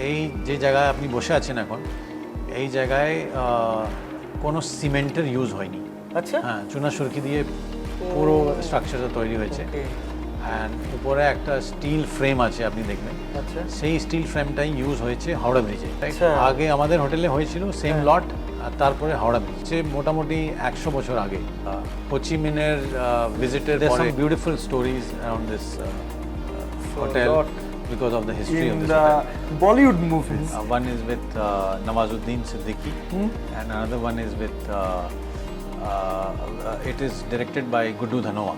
এই যে জায়গায় আপনি বসে আছেন এখন, এই জায়গায় কোনো সিমেন্টের ইউজ হয়নি। আচ্ছা, হ্যাঁ, চুনা সুরকি দিয়ে পুরো স্ট্রাকচারটা তৈরি হয়েছে। অ্যান্ড উপরে একটা স্টিল ফ্রেম আছে, আপনি দেখবেন। আচ্ছা, সেই স্টিল ফ্রেমটাই ইউজ হয়েছে হাওড়া ব্রিজে। আচ্ছা। আগে আমাদের হোটেলে হয়েছিল সেম লট, আর তারপরে হাওড়া ব্রিজে মোটামুটি 100 বছর আগে। হোচি মিনের ভিজিটের পরে beautiful stories around this hotel because of the history of this hotel. Bollywood movies. One is with Nawazuddin, Siddiqui, and another one is with it is directed by Guddu Dhanova.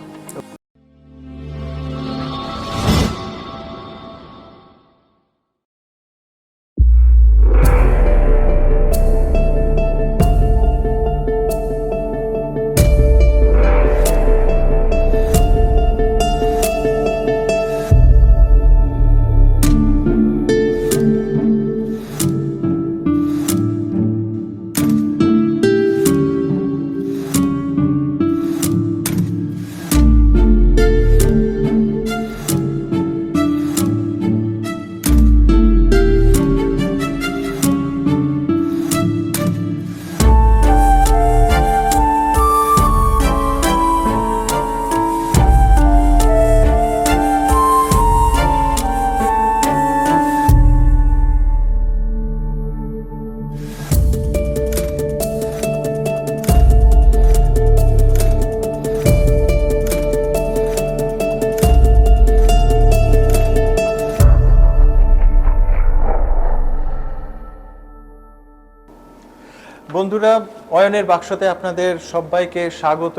বন্ধুরা, অয়নের বাক্সতে আপনাদের সবাইকে স্বাগত।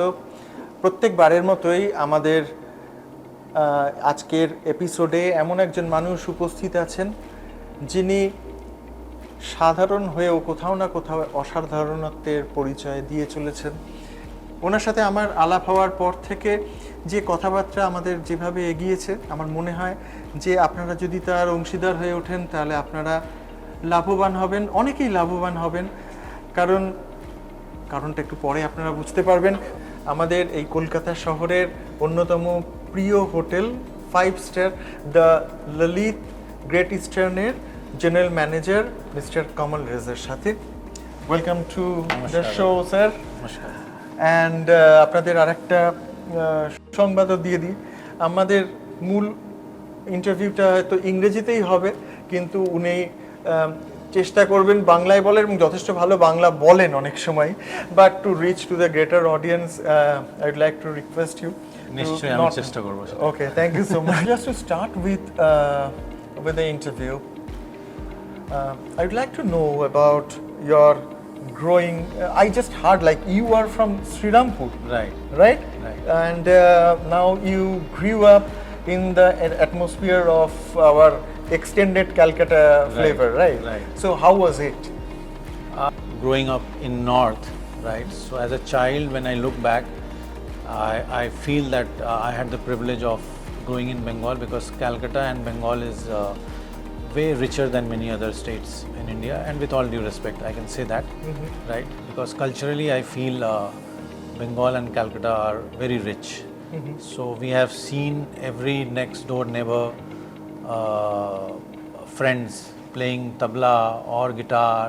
প্রত্যেকবারের মতোই আমাদের আজকের এপিসোডে এমন একজন মানুষ উপস্থিত আছেন যিনি সাধারণ হয়েও কোথাও না কোথাও অসাধারণত্বের পরিচয় দিয়ে চলেছেন। ওনার সাথে আমার আলাপ হওয়ার পর থেকে যে কথাবার্তা আমাদের যেভাবে এগিয়েছে, আমার মনে হয় যে আপনারা যদি তার অংশীদার হয়ে ওঠেন তাহলে আপনারা লাভবান হবেন, অনেকেই লাভবান হবেন। কারণটা একটু পরে আপনারা বুঝতে পারবেন। আমাদের এই কলকাতা শহরের অন্যতম প্রিয় hotel 5 star the Lalit great ইস্টার্নের জেনারেল ম্যানেজার মিস্টার কামাল রাজার সাথে। Welcome to the show sir. নমস্কার। অ্যান্ড আপনাদের আরেকটা সংবাদও দিয়ে দিই, আমাদের মূল ইন্টারভিউটা হয়তো ইংরেজিতেই হবে, কিন্তু উনি চেষ্টা করবেন বাংলায় বলেন এবং যথেষ্ট ভালো বাংলা বলেন অনেক সময়। But to reach to the greater audience I would like to request you. নিশ্চয়ই আমি চেষ্টা করব। Okay, thank you so much. Just to start with the interview, I would like to know about your growing. I just heard like you are from Srirampur, right? And now you grew up in the atmosphere of our extended Calcutta flavor, right? So how was it? Growing up in North, right? So as a child, when I look back, I feel that I had the privilege of growing in Bengal, because Calcutta and Bengal is way richer than many other states in India, and with all due respect, I can say that, right? Because culturally, I feel Bengal and Calcutta are very rich. So we have seen every next door neighbor, friends playing tabla or guitar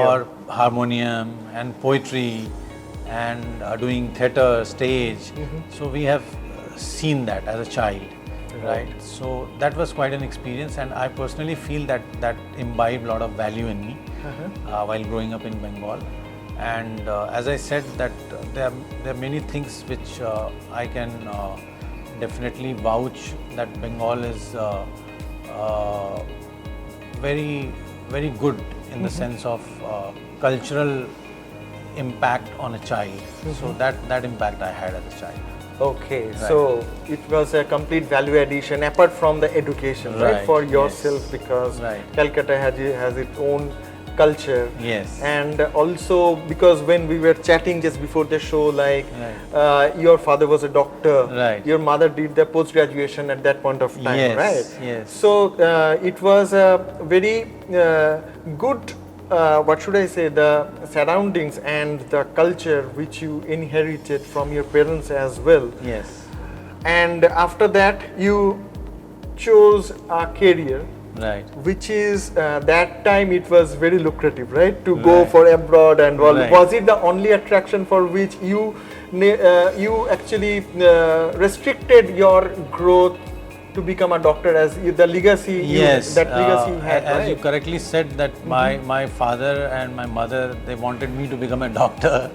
or harmonium and poetry and doing theatre, stage. So we have seen that as a child, right? So that was quite an experience, and I personally feel that imbibed a lot of value in me while growing up in Bengal. And as I said, that there are many things which I can definitely vouch that Bengal is very, very good in the sense of cultural impact on a child. So that impact I had as a child. Okay, so it was a complete value addition apart from the education, right? For yourself, because Calcutta has its own culture. Yes. And also because when we were chatting just before the show, like your father was a doctor, your mother did the post graduation at that point of time, right? Yes. So it was a very good, what should I say, the surroundings and the culture which you inherited from your parents as well. Yes. And after that you chose a career Right. which is that time it was very lucrative, right? To go Right. for abroad and all. Right. Was it the only attraction for which you actually restricted your growth to become a doctor as the legacy Yes, that legacy you had, as you right? correctly said that my father and my mother, they wanted me to become a doctor,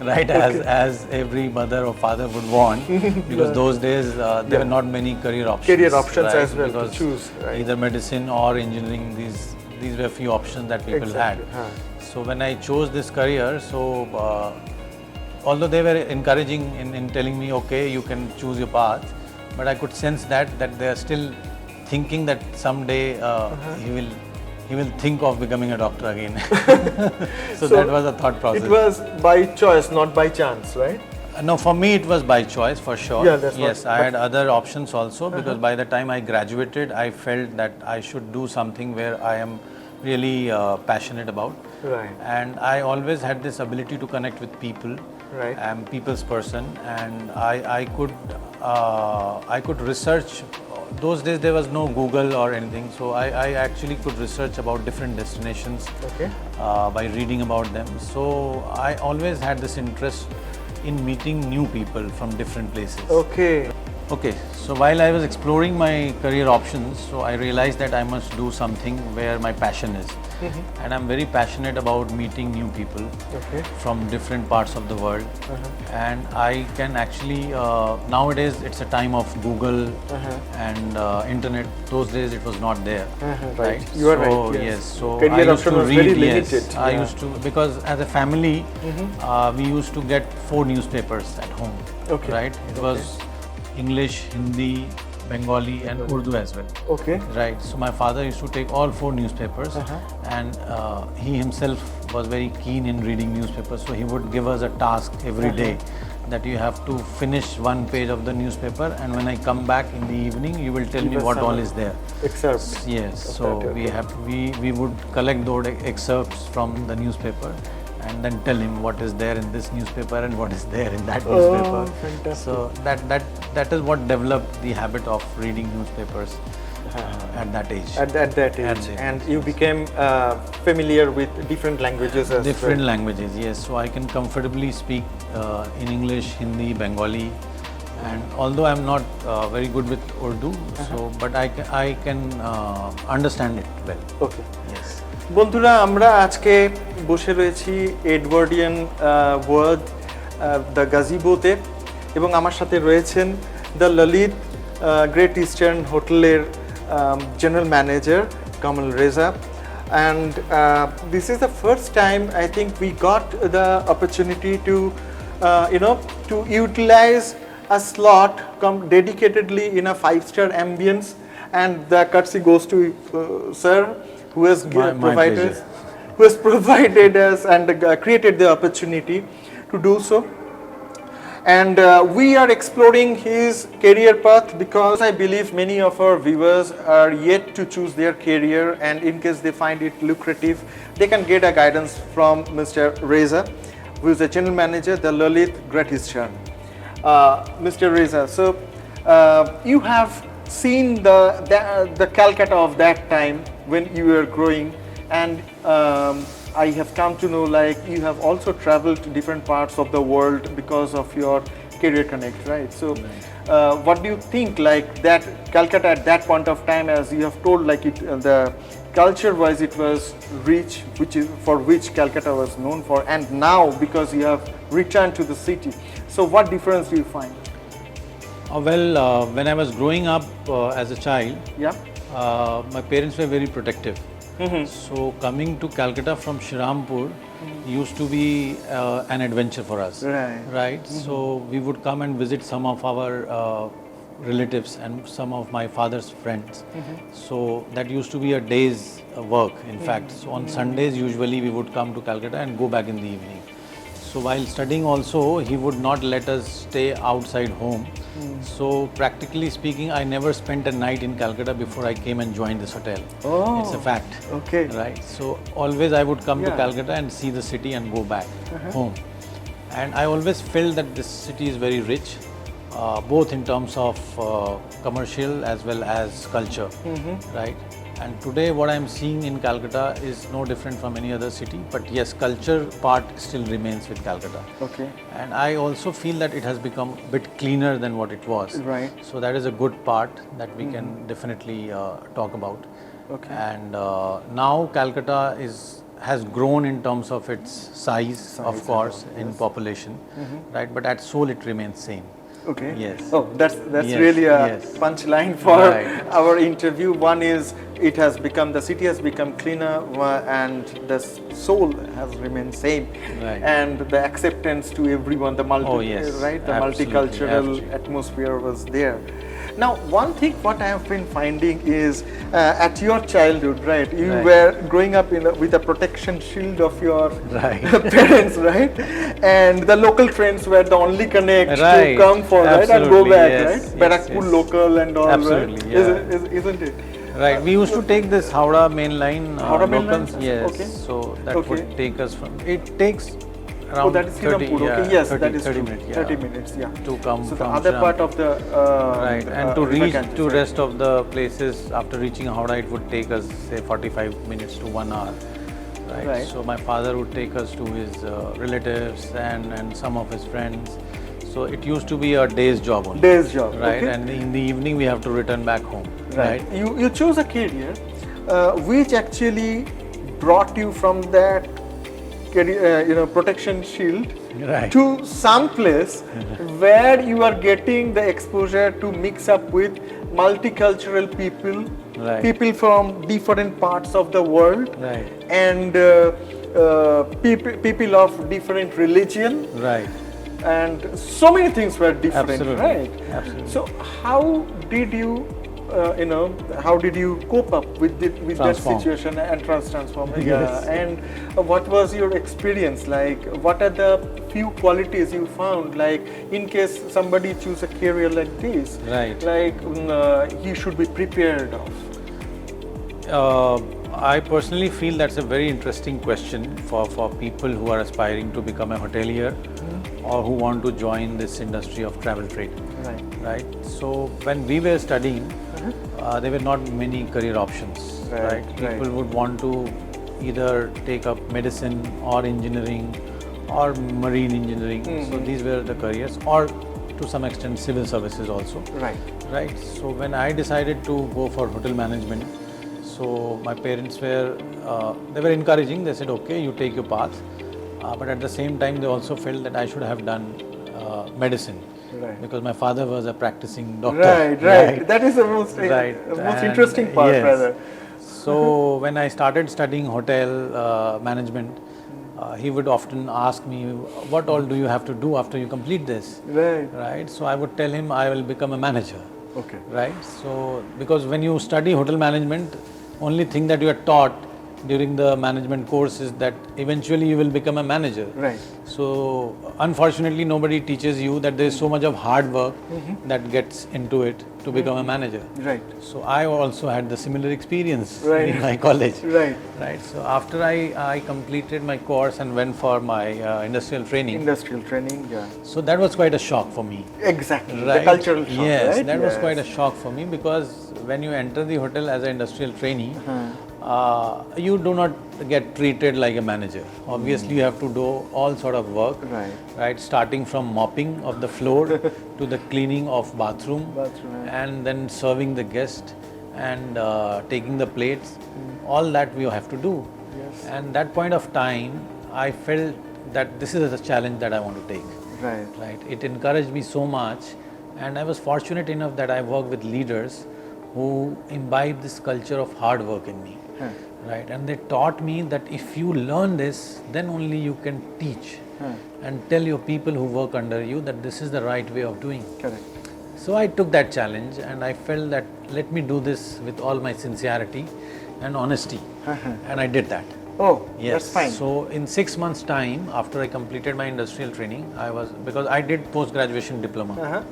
right? As every mother or father would want, because those days there were not many career options. Career options right? as well to because choose, right? either medicine or engineering. These were few options that people Exactly, had. So when I chose this career, so although they were encouraging in telling me, okay, you can choose your path, but I could sense that they are still thinking that someday he will think of becoming a doctor again. so that was a thought process. It was by choice, not by chance, right? No, for me it was by choice for sure. Yeah, that's yes, what- I had other options also because by the time I graduated, I felt that I should do something where I am really passionate about. Right. And I always had this ability to connect with people. Right. I'm people's person, and I could research. Those days there was no Google or anything, so I actually could research about different destinations Okay. by reading about them. So I always had this interest in meeting new people from different places. Okay. Okay, so while I was exploring my career options, so I realized that I must do something where my passion is. And I'm very passionate about meeting new people Okay. from different parts of the world. And I can actually, nowadays it's a time of Google and internet. Those days it was not there. Right. You are so, right. Yes. So Career I used option to was read. very Yes, limited. I Yeah. used to, because as a family, we used to get 4 newspapers at home. Okay. Right. It was English, Hindi, Bengali, and Urdu as well. Okay. Right. So my father used to take all 4 newspapers, and he himself was very keen in reading newspapers. So he would give us a task every day that you have to finish 1 page of the newspaper, and when I come back in the evening, you will tell me us what all some is there. Excerpts. Yes. So we would collect those excerpts from the newspaper, and then tell him what is there in this newspaper and what is there in that newspaper. Fantastic. So that is what developed the habit of reading newspapers at that age. At that age. that And you became familiar with different languages as Different well. languages, yes. So I can comfortably speak in English, Hindi, Bengali, and although I'm not very good with Urdu, so but I can understand it well. Okay. Yes. বন্ধুরা, আমরা আজকে বসে রয়েছি Edwardian word the গাজিবোতে, এবং আমার সাথে রয়েছেন the Lalit great eastern হোটেলের general manager Kamal Reza. And this is the first time I think we got the opportunity to to utilize a slot dedicatedly in a 5-star ambience, and the courtesy goes to sir, who has provided us and created the opportunity to do so. And we are exploring his career path because I believe many of our viewers are yet to choose their career, and in case they find it lucrative, they can get a guidance from Mr. Reza, who is the general manager, the Lalit Great Eastern. Mr. Reza, so you have seen the Calcutta of that time when you were growing, and I have come to know like you have also traveled to different parts of the world because of your career connect, right? So what do you think like that Calcutta at that point of time, as you have told, like it the culture wise it was rich, which is for which Calcutta was known for, and now because you have returned to the city, so what difference do you find? When I was growing up as a child, my parents were very protective. So coming to Calcutta from Shirampur used to be an adventure for us. Right. So we would come and visit some of our relatives and some of my father's friends. So that used to be a day's work, in fact. So on Sundays usually we would come to Calcutta and go back in the evening. So while studying also, he would not let us stay outside home. So practically speaking, I never spent a night in Calcutta before I came and joined this hotel. Oh, it's a fact. Okay. Right. So always I would come to Calcutta and see the city and go back home. And I always felt that this city is very rich, both in terms of commercial as well as culture. Right. And today what I'm seeing in Calcutta is no different from any other city, but yes, culture part still remains with Calcutta. Okay. And I also feel that it has become a bit cleaner than what it was. Right. So that is a good part that we can definitely talk about. Okay. And now Calcutta has grown in terms of its size of course, in population, right? But at soul it remains same. Okay. Yes. Oh, that's Yes, really a yes. punchline for Right. our interview. One is the city has become cleaner, and the soul has remained same, Right. and the acceptance to everyone, the Oh, yes. right, the Absolutely, multicultural absolutely. atmosphere was there. Now, one thing what I have been finding is at your childhood, right? You Right. were growing up with the protection shield of your Right. parents, right? And the local trains were the only connect Right. to come for, right, and go Absolutely, back, yes, right? yes, Barakpur yes. local and all, Absolutely, right? yeah. Isn't it? Right, we used to take this Howrah main line, Howrah main line, locals, sir? yes. Okay. So that Okay. would take us from. It takes around Oh, that is 30, Srirampur, yeah, okay, yes, 30, that is 30 true. minutes, yeah, 30 minutes, yeah. to come So the from other part Srirampur. of the Right, and to reach Ganges, to right? rest of the places after reaching Howrah, it would take us say 45 minutes to 1 hour. Right. Right. So my father would take us to his relatives and some of his friends. So it used to be a day's job only. Day's job, Right, okay. and in the evening we have to return back home. Right. You chose a career which actually brought you from that career, protection shield Right. to some place where you are getting the exposure to mix up with multicultural people, Right. people from different parts of the world, Right. and people of different religion, Right. and so many things were different, Absolutely. right? Absolutely. So how did you, how did you cope up with that Transform. situation and transform? Yes. Yeah. And what was your experience like? What are the few qualities you found, like in case somebody choose a career like this, Right. like he should be prepared of? I personally feel that's a very interesting question for people who are aspiring to become a hotelier or who want to join this industry of travel trade. Right. Right. So when we were studying, there were not many career options. Right, Right. right. People would want to either take up medicine or engineering or marine engineering. So these were the careers, or to some extent civil services also. Right. Right. So when I decided to go for hotel management, so my parents were they were encouraging. They said, "Okay, you take your path," but at the same time, they also felt that I should have done medicine, Right. because my father was a practicing doctor. Right. That is the most, Right. most And interesting part, yes. rather. So when I started studying hotel management, he would often ask me, "What all do you have to do after you complete this?" Right. Right. So I would tell him I will become a manager. Okay. Right. So because when you study hotel management, only thing that you are taught during the management course is that eventually you will become a manager. Right. So unfortunately, nobody teaches you that there is so much of hard work that gets into it to become a manager. Right. So I also had the similar experience Right. in my college. Right. Right. So after I completed my course and went for my industrial training. Industrial training, yeah. So that was quite a shock for me. Exactly. Right. The cultural shock, Yes, right? that was Yes. quite a shock for me, because when you enter the hotel as an industrial trainee, you do not get treated like a manager. Obviously, you have to do all sort of work, Right. starting from mopping of the floor to the cleaning of bathroom, and then serving the guest and taking the plates. All that we have to do. Yes. And that point of time, I felt that this is a challenge that I want to take. Right. Right. It encouraged me so much, and I was fortunate enough that I worked with leaders who imbibed this culture of hard work in me. Right. And they taught me that if you learn this, then only you can teach and tell your people who work under you that this is the right way of doing. Correct. So I took that challenge, and I felt that let me do this with all my sincerity and honesty, and I did that. Oh, Yes. that's fine. So in 6 months' time, after I completed my industrial training, because I did post-graduation diploma.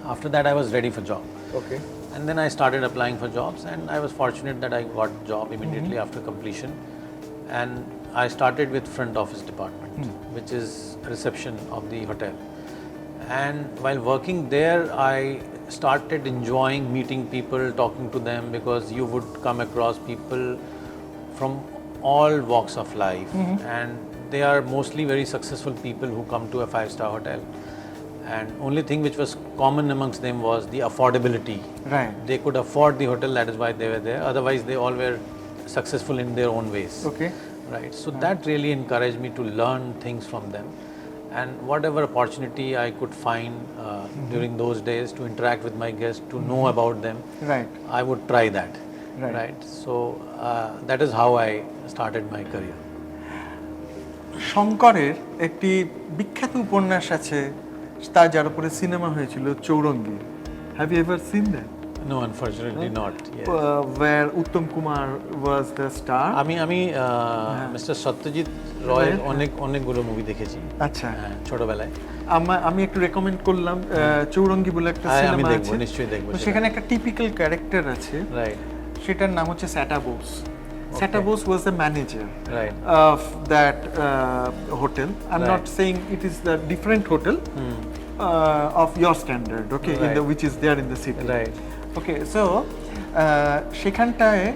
After that, I was ready for job. Okay. And then I started applying for jobs, and I was fortunate that I got job immediately after completion. And I started with front office department, which is reception of the hotel. And while working there, I started enjoying meeting people, talking to them, because you would come across people from all walks of life, and they are mostly very successful people who come to a 5-star hotel. And only thing which was common amongst them was the affordability. Right. They could afford the hotel, that is why they were there. Otherwise, they all were successful in their own ways. Okay. Right. So that really encouraged me to learn things from them. And whatever opportunity I could find during those days to interact with my guests, to know about them, Right. I would try that. Right. So that is how I started my career. শঙ্করের একটি বিখ্যাত উপন্যাস আছে, তার যার উপরে cinema হয়েছিল, Chowringhee. Have you ever seen that? No, unfortunately not. Yes. Where Uttam Kumar was the star. আমি মিস্টার সত্যজিৎ রয়ের অনেকগুলো মুভি দেখেছি। আচ্ছা। ছোটবেলায়। আমি একটু রেকমেন্ড করলাম, চৌরঙ্গী বলে একটা সিনেমা আছে। আমি দেখব, নিশ্চয়ই দেখব। সেখানে একটা টিপিক্যাল ক্যারেক্টার আছে। রাইট। সেটার নাম হচ্ছে স্যাটা Bose. Sata Bose was the manager of that hotel. I'm not saying it is the different hotel of your standard, okay, which is there in the city. Right. Okay, so সেখানটায়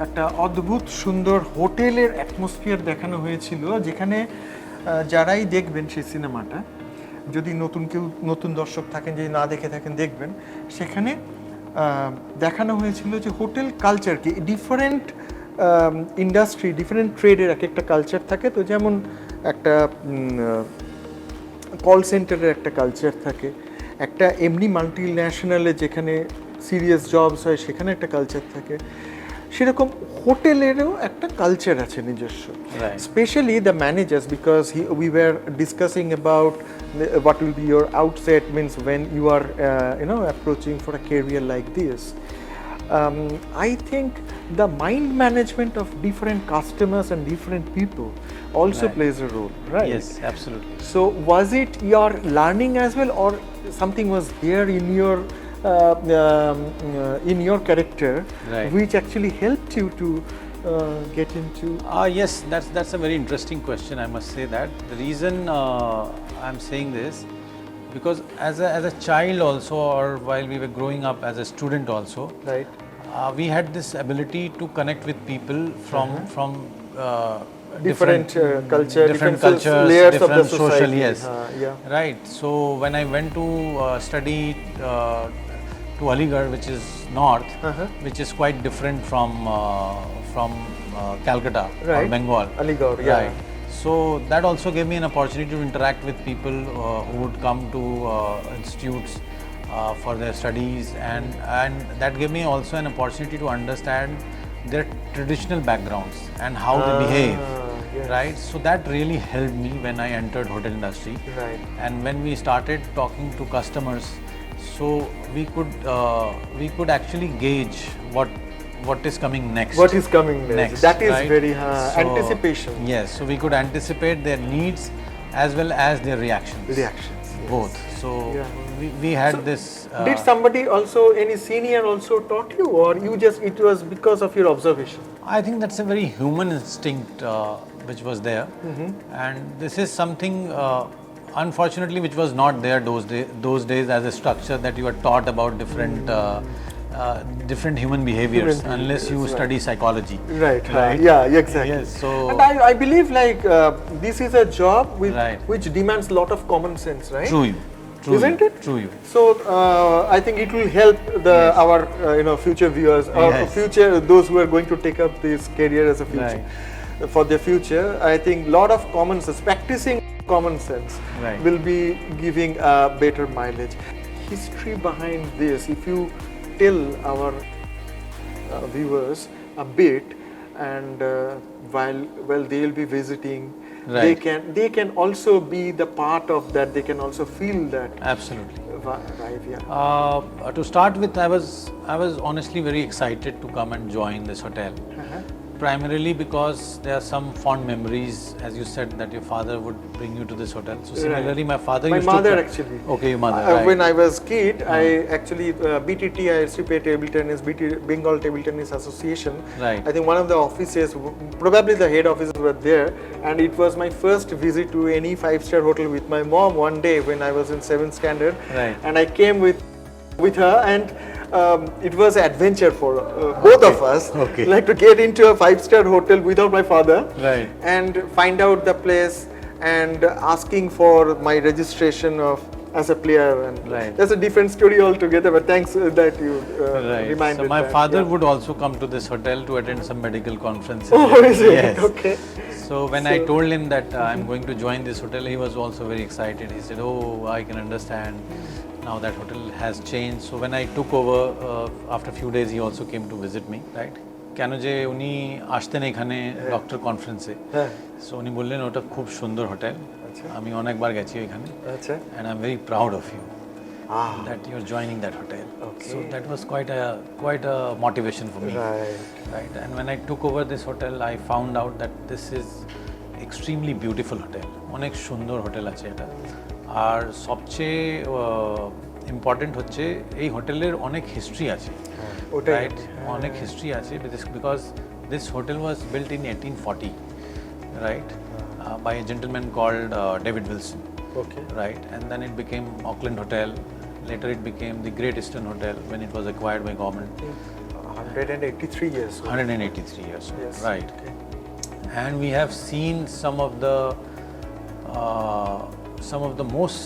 একটা অদ্ভুত সুন্দর হোটেলের অ্যাটমসফিয়ার দেখানো হয়েছিল, যেখানে যারাই দেখবেন সেই সিনেমাটা, যদি নতুন দর্শক থাকেন, যদি না দেখে থাকেন, দেখবেন সেখানে দেখানো হয়েছিল যে হোটেল কালচার কি ডিফারেন্ট ইন্ডাস্ট্রি, ডিফারেন্ট ট্রেডের এক একটা কালচার থাকে। তো যেমন একটা কল সেন্টারের একটা কালচার থাকে, একটা এমনি মাল্টি ন্যাশনালে যেখানে সিরিয়াস জবস হয় সেখানে একটা কালচার থাকে, সেরকম হোটেলেরও একটা কালচার আছে নিজস্ব। Specially the managers, because we were discussing about what will be your outset, means when you are approaching for a career like this. I think the mind management of different customers and different people also plays a role, right? Yes, absolutely. So was it your learning as well, or something was there in your character which actually helped you to get into? Yes, that's a very interesting question, I must say that. The reason I'm saying this, because as a child also, or while we were growing up as a student also, right, we had this ability to connect with people from different culture, different cultures, layers different of the society. social, yes. Yeah. Right. So when I went to study to Aligarh, which is north, which is quite different from Calcutta or Bengal. Aligarh, yeah. Right. So that also gave me an opportunity to interact with people who would come to institutes for their studies, and that gave me also an opportunity to understand their traditional backgrounds and how they behave. Yes. Right. So that really helped me when I entered hotel industry. Right. And when we started talking to customers, so we could actually gauge what is coming next. What is coming next? That is very anticipation. Yes, so we could anticipate their needs as well as their reactions. Reactions. Yes. Both. So we had this. Did somebody also, any senior also taught you, or it was because of your observation? I think that's a very human instinct which was there, and this is something. Unfortunately, which was not there those days as a structure, that you are taught about different human behaviors, unless you study psychology. Right. Yeah, exactly. Yes. So, and I believe this is a job which demands a lot of common sense, right? True. Isn't it? True. So I think it will help our future viewers, or future those who are going to take up this career as a future. For the future, I think a lot of common sense, practicing common sense will be giving a better mileage. History behind this, if you tell our viewers a bit, and while they will be visiting, they can also be the part of that. They can also feel that. Absolutely. Right. Yeah. To start with, I was honestly very excited to come and join this hotel. Primarily because there are some fond memories, as you said, that your father would bring you to this hotel. So similarly, my father used to... My mother actually. Okay, your mother, When I was kid, I actually, BTT, ISTP Table Tennis, Bengal Table Tennis Association. Right. I think one of the offices, probably the head offices were there, and it was my first visit to any 5-star hotel with my mom one day when I was in 7th standard. Right. And I came with with her, and it was an adventure for both of us. Okay. Like to get into a 5-star hotel without my father, Right. and find out the place and asking for my registration of as a player, and Right. that's a different story altogether. But thanks that you Right. reminded. So my that. father Yeah. would also come to this hotel to attend some medical conferences. Oh, is it? Yes. Okay. So when I told him that I'm going to join this hotel, he was also very excited. He said, "Oh, I can understand. Now that hotel has changed." So when I took over, after a few days, he also came to visit me. Right? কেন যে উনি আসতেন এখানে doctor কনফারেন্সে, হ্যাঁ, so উনি বললেন ওটা খুব সুন্দর হোটেল, আমি অনেকবার গেছি ওইখানে, আচ্ছা, and I'm very proud of you that you're joining that hotel. Okay. So that was quite a motivation for me. right. Right. And when I took over this hotel, I found out that this is extremely beautiful hotel. অনেক সুন্দর hotel আছে এটা, আর সবচেয়ে important হচ্ছে এই হোটেলের অনেক history আছে, ওটাই। রাইট, অনেক হিস্ট্রি আছে, because this hotel was built in 1840, right, by a gentleman called David Wilson. Okay. Right, and then it became Auckland Hotel. Later it became the Great Eastern Hotel when it was acquired by government. 183 years. 183 years. Yes. Right. Okay. And we have seen some of the most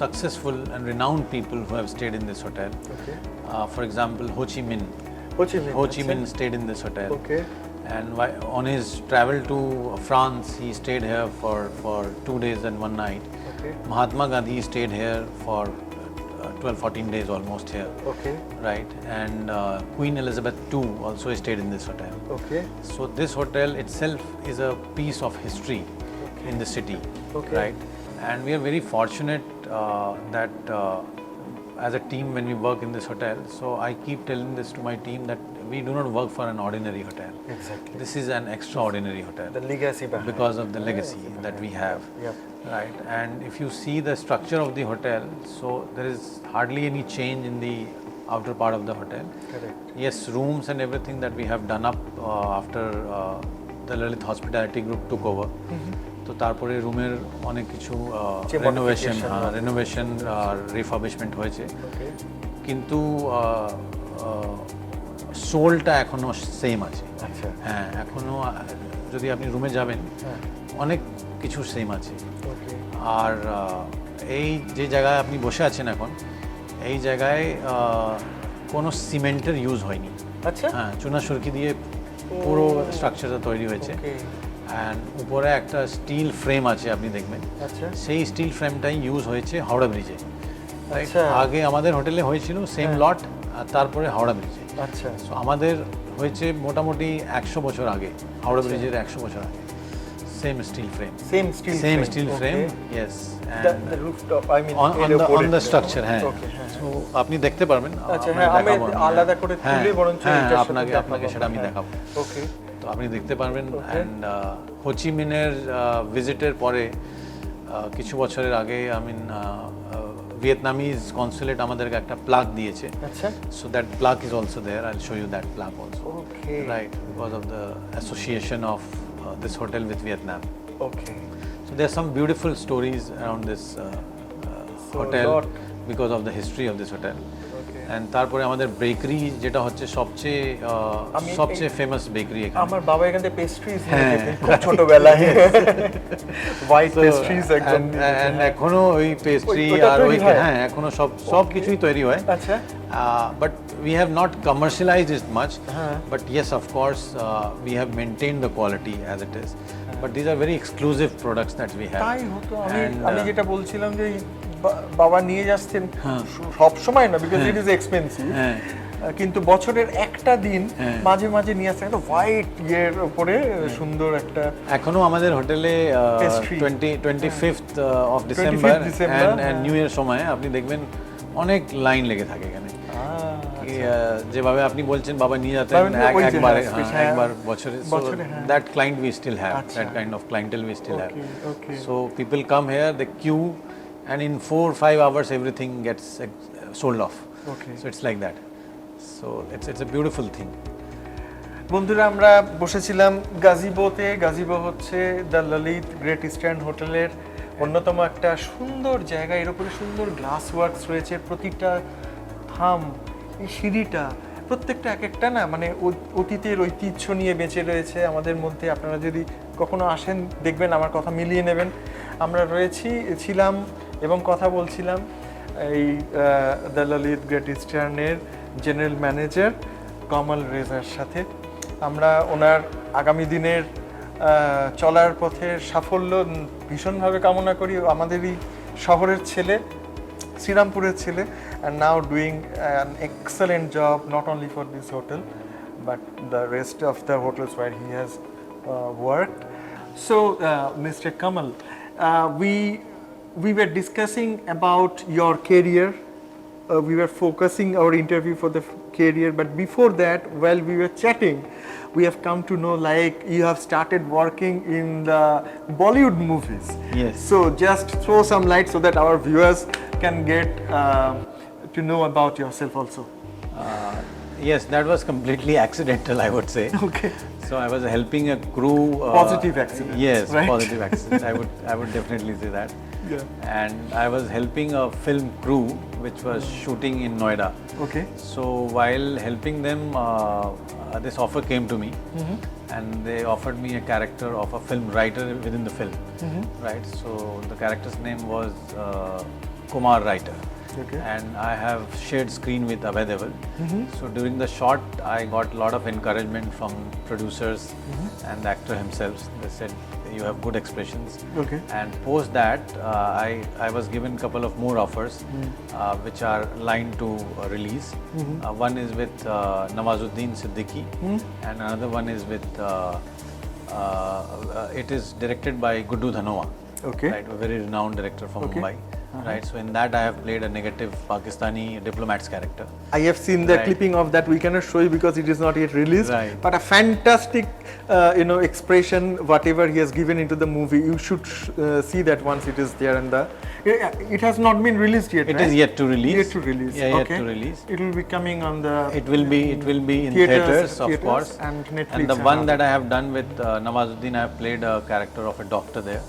successful and renowned people who have stayed in this hotel. Okay. For example, Ho Chi Minh. Ho Chi Minh. Ho Chi Minh stayed in this hotel. Okay. And on his travel to France, he stayed here for 2 days and 1 night. Okay. Mahatma Gandhi stayed here for 12-14 days almost here. Okay. Right, and Queen Elizabeth II also stayed in this hotel. Okay. So this hotel itself is a piece of history in the city. Okay. Right, and we are very fortunate that as a team when we work in this hotel, so I keep telling this to my team that we do not work for an ordinary hotel. Exactly. This is an extraordinary hotel The legacy behind. because of the legacy that we have. Yep. Right, and if you see the structure of the hotel, so there is hardly any change in the outer part of the hotel. Correct. Yes, rooms and everything that we have done up after the Lalit Hospitality Group took over. তো তারপরে রুমের অনেক কিছু renovation আর refurbishment হয়েছে, কিন্তু সোলটা এখনো same আছে। আচ্ছা। হ্যাঁ, এখনো যদি আপনি রুমে যাবেন অনেক কিছু সেম আছে। আর এই যে জায়গায় আপনি বসে আছেন এখন, এই জায়গায় কোনো সিমেন্টের ইউজ হয়নি। আচ্ছা। হ্যাঁ, চুনা সুরকি দিয়ে পুরো স্ট্রাকচারটা তৈরি হয়েছে, অ্যান্ড উপরে একটা স্টিল ফ্রেম আছে আপনি দেখবেন। আচ্ছা। সেই স্টিল ফ্রেমটাই ইউজ হয়েছে হাওড়া ব্রিজে। আচ্ছা। আগে আমাদের হোটেলে হয়েছিল সেম লট, আর তারপরে হাওড়া ব্রিজে। আচ্ছা। সো আমাদের হয়েছে মোটামুটি 100 বছর আগে, হাওড়া ব্রিজের 100 বছর আগে। Same steel frame. Same steel frame. Yes. And the rooftop. I mean, on the structure. হ্যাঁ। So আপনি দেখতে পারবেন। আচ্ছা, হ্যাঁ, আমি আলাদা করে তুলে বরঞ্চ এটার সাথে আপনাকে সেটা আমি দেখাবো। ওকে। তো আপনি দেখতে পারবেন। অ্যান্ড হো চি মিনের ভিজিটের পরে কিছু বছরের আগে ভিয়েতনামিজ কনসুলেট আমাদেরকে একটা প্লাগ দিয়েছে। আচ্ছা। So that plaque is also there. I'll show you that plaque also. Okay. Right, because of the association of this hotel with Vietnam. Okay. So there are some beautiful stories around this hotel because of the history of this hotel. Okay. And তারপরে আমাদের bakery যেটা হচ্ছে সবচেয়ে famous bakery এখানে। আমার বাবা এখান থেকে পেস্ট্রিজ নিয়ে যেতেন খুব ছোটবেলায়। হোয়াইট পেস্ট্রিজ একদম। And এখনো ওই পেস্ট্রি আর ওই হ্যাঁ এখনো সব কিছুই তৈরি হয়। আচ্ছা। But we have not commercialized it much. But yes, of course, we have maintained the quality as it is. But these are very exclusive products that we have. তাই হতো। আমি যেটা বলছিলাম যে বাবা নিয়ে যাচ্ছেন সব সময় না, বিকজ ইট ইজ এক্সপেন্সিভ, কিন্তু বছরের একটা দিন মাঝে মাঝে নিয়ে আসতেন একটা হোয়াইট ইয়ের উপরে সুন্দর একটা। এখনো আমাদের হোটেলে 25th of December and new year সময় আপনি দেখবেন অনেক লাইন লেগে থাকে এখানে। যেভাবে আপনি বলছেন বাবা নিয়ে যেতেন একবার বছরে, that client we still have, that kind of clientele we still have. So people come here, they queue, and in 4-5 hours everything gets sold off. So it's like that. So it's a beautiful thing. বন্ধুরা, আমরা বসেছিলাম গাজিবোতে। গাজিবো হচ্ছে the Lalit great eastern হোটেলের অন্যতম একটা সুন্দর জায়গা। এর উপরে সুন্দর গ্লাস ওয়ার্কস রয়েছে, প্রতিটা খাম, এই সিঁড়িটা, প্রত্যেকটা এক একটা না মানে অতীতের ঐতিহ্য নিয়ে বেঁচে রয়েছে আমাদের মধ্যে। আপনারা যদি কখনো আসেন দেখবেন, আমার কথা মিলিয়ে নেবেন। আমরা ছিলাম এবং কথা বলছিলাম এই দ্য ললিত গ্রেট ইস্টার্নের জেনারেল ম্যানেজার কামাল রেজার সাথে। আমরা ওনার আগামী দিনের চলার পথের সাফল্য ভীষণভাবে কামনা করি। আমাদেরই শহরের ছেলে, শ্রীরামপুরের ছেলে, and now doing an excellent job not only for this hotel but the rest of the hotels where he has worked. So Mr. Kamal, we were discussing about your career. We were focusing our interview for the career, but before that, while we were chatting, we have come to know like you have started working in the Bollywood movies. Yes. So just throw some light so that our viewers can get to know about yourself also. Yes, that was completely accidental, I would say. Okay. So I was helping a crew. Positive accident. Yes, right? positive accident. I would definitely say that. Yeah. And I was helping a film crew which was shooting in Noida. Okay. So while helping them, this offer came to me, and they offered me a character of a film writer within the film. Right. So the character's name was Kumar Writer. Okay. And I have shared screen with Abhay Deval. So during the shot, I got a lot of encouragement from producers and the actor himself. They said, you have good expressions. Okay. And post that, I was given a couple of more offers, which are lined to release. One is with Nawazuddin Siddiqui, and another one is with, it is directed by Guddu Dhanova. Okay. Right, a very renowned director from Mumbai. Right, so in that I have played a negative Pakistani diplomat's character. I have seen the Right. clipping of that. We cannot show you because it is not yet released. Right. But a fantastic, expression, whatever he has given into the movie. You should see that once it is there. And it has not been released yet. It right? is yet to release. Yet to release. Yeah, okay. yet to release. It will be coming on the. It will be in theaters, of course. And Netflix. And the one that I have done with Nawazuddin, I have played a character of a doctor there.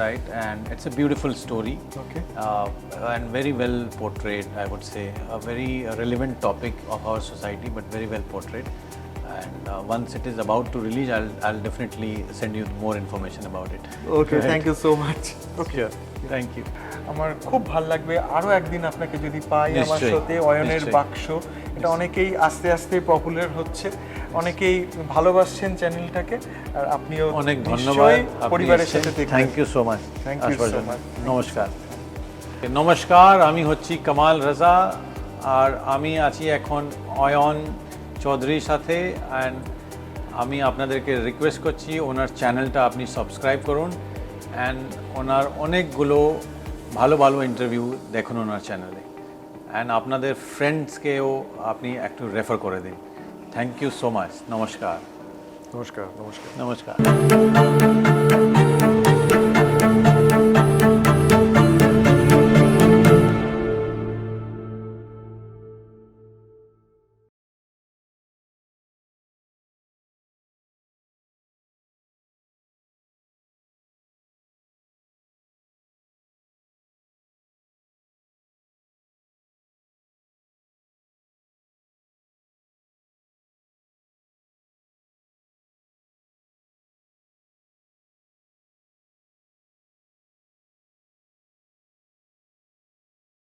Right, and it's a beautiful story. Okay. And very well portrayed, I would say. A very relevant topic of our society, but very well portrayed. And once it is about to release, I'll definitely send you more information about it. Okay, Right. thank you so much. Okay. Sure. Thank you. আমার খুব ভালো লাগবে আরো একদিন আপনাকে যদি পাই আমার নিশ্চয়ই, শোতে, অয়নের নিশ্চয়ই। বাক শো। এটা অনেকেই আস্তে আস্তে পপুলার হচ্ছে, অনেকেই ভালোবাসছেন চ্যানেলটাকে, আর আপনিও অনেক নিশ্চয়ই ধন্যবাদ পরিবারের সাথে দেখবেন। Thank you so much. Thank you so much. নমস্কার। নমস্কার, আমি হচ্ছি কামাল রাজা, আর আমি আছি এখন অয়ন চৌধুরীর সাথে। অ্যান্ড আমি আপনাদেরকে রিকোয়েস্ট করছি ওনার চ্যানেলটা আপনি সাবস্ক্রাইব করুন, অ্যান্ড ওনার অনেকগুলো ভালো ভালো ইন্টারভিউ দেখুন ওনার চ্যানেলে, অ্যান্ড আপনাদের ফ্রেন্ডসকেও আপনি একটু রেফার করে দিন। Thank you so much. নমস্কার। নমস্কার। নমস্কার। নমস্কার।